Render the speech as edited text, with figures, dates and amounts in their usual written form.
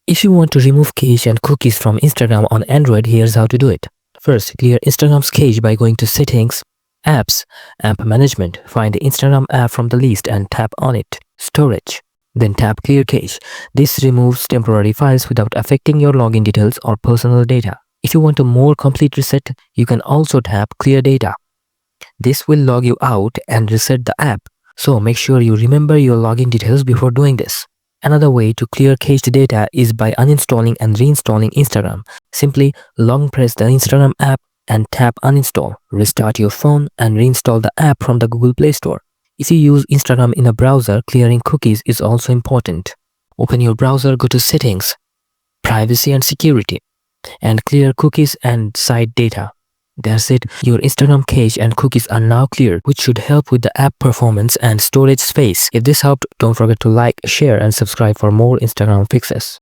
If you want to remove cache and cookies from Instagram on Android, here's how to do it. First, clear Instagram's cache by going to Settings, Apps, App Management. Find the Instagram app from the list and tap on it. Storage. Then tap Clear Cache. This removes temporary files without affecting your login details or personal data. If you want a more complete reset, you can also tap Clear Data. This will log you out and reset the app. So make sure you remember your login details before doing this. Another way to clear cached data is by uninstalling and reinstalling Instagram. Simply long press the Instagram app and tap uninstall. Restart your phone and reinstall the app from the Google Play Store. If you use Instagram in a browser, clearing cookies is also important. Open your browser, go to Settings, Privacy and Security, and clear cookies and site data. That's it, your Instagram cache and cookies are now cleared, which should help with the app performance and storage space. If this helped, don't forget to like, share and subscribe for more Instagram fixes.